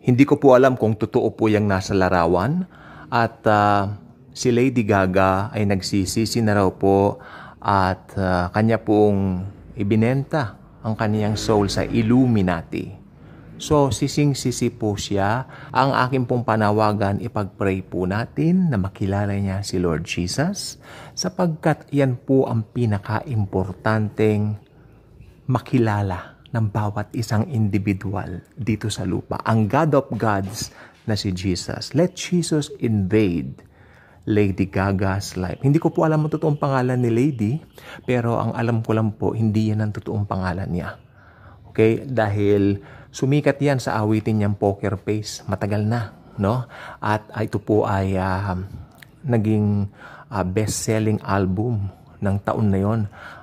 Hindi ko po alam kung totoo po yung nasa larawan at si Lady Gaga ay nagsisisi na raw po at kanya pong ibinenta ang kaniyang soul sa Illuminati. So, sising-sisi po siya. Ang aking pong panawagan, ipag-pray po natin na makilala niya si Lord Jesus sapagkat yan po ang pinaka-importanteng makilala ng bawat isang individual dito sa lupa. Ang God of Gods na si Jesus. Let Jesus invade Lady Gaga's life. Hindi ko po alam ang totoong pangalan ni Lady, pero ang alam ko lang po, hindi yan ang totoong pangalan niya. Okay? Dahil sumikat yan sa awitin niyang Poker Face. Matagal na, no? At ito po ay naging best-selling album ng taon na yon.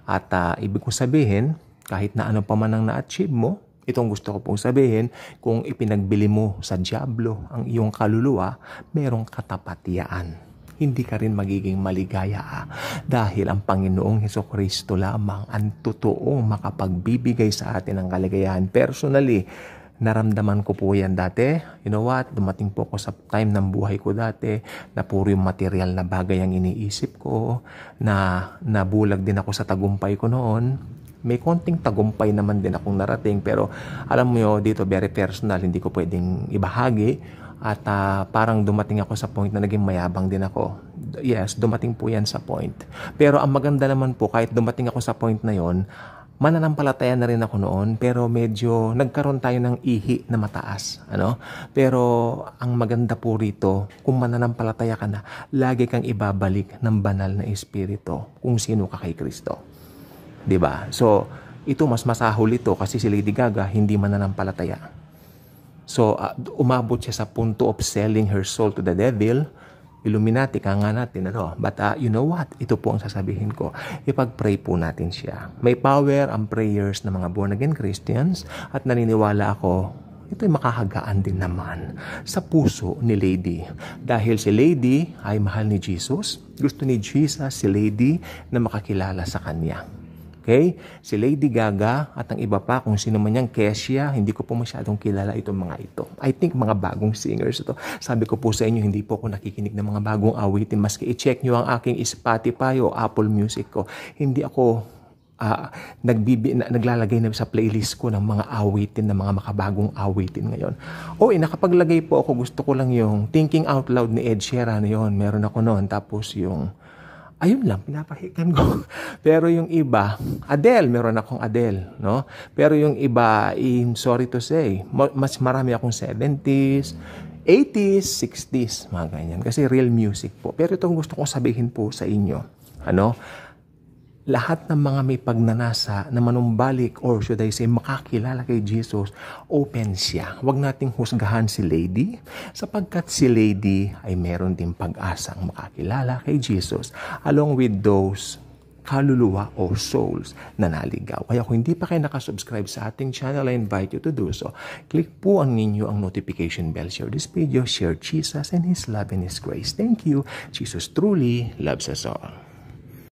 At ibig kong sabihin, kahit na ano pa man ang na-achieve mo, itong gusto ko pong sabihin, kung ipinagbili mo sa Diablo ang iyong kaluluwa, merong katapatian. Hindi ka rin magiging maligaya dahil ang Panginoong Hesukristo lamang ang totoong makapagbibigay sa atin ng kaligayahan. Personally, naramdaman ko po yan dati. You know what? Dumating po ako sa time ng buhay ko dati na puro yung material na bagay ang iniisip ko, na nabulag din ako sa tagumpay ko noon. May konting tagumpay naman din akong narating, pero alam mo yun, dito very personal, hindi ko pwedeng ibahagi. At parang dumating ako sa point na naging mayabang din ako. Yes, dumating po yan sa point. Pero ang maganda naman po, kahit dumating ako sa point na yon, mananampalataya na rin ako noon, pero medyo nagkaroon tayo ng ihi na mataas. Ano? Pero ang maganda po rito, kung mananampalataya ka na, lagi kang ibabalik ng banal na espiritu kung sino ka kay Kristo. Diba? So, ito mas masahol ito kasi si Lady Gaga hindi mananampalataya. So, umabot siya sa punto of selling her soul to the devil. Illuminati ka nga natin, ano? But you know what? Ito po ang sasabihin ko. Ipag-pray po natin siya. May power ang prayers ng mga born-again Christians at naniniwala ako, ito'y makahagaan din naman sa puso ni Lady. Dahil si Lady ay mahal ni Jesus. Gusto ni Jesus si Lady na makakilala sa kanya. Okay? Si Lady Gaga at ang iba pa, kung sino man yung Kesha, hindi ko po masyadong kilala itong mga ito. I think mga bagong singers ito. Sabi ko po sa inyo, hindi po ako nakikinig ng mga bagong awitin. Maski i-check nyo ang aking Spotify o Apple Music ko. Hindi ako naglalagay na sa playlist ko ng mga awitin, ng mga makabagong awitin ngayon. Nakapaglagay po ako, gusto ko lang yung Thinking Out Loud ni Ed Sheeran yun. Meron ako noon. Tapos yung ayun lang, pinapahikan ko. Pero yung iba, Adele, meron akong Adele, no? Pero yung iba, sorry to say, mas marami akong 70s, 80s, 60s, mga ganyan. Kasi real music po. Pero itong gusto kong sabihin po sa inyo, lahat ng mga may pagnanasa na manumbalik or should I say makakilala kay Jesus, open siya. Huwag nating husgahan si Lady sapagkat si Lady ay meron din pag-asang makakilala kay Jesus along with those kaluluwa o souls na naligaw. Kaya kung hindi pa kayo nakasubscribe sa ating channel, I invite you to do so. Click po ang ninyo ang notification bell. Share this video, share Jesus and His love and His grace. Thank you. Jesus truly loves us all.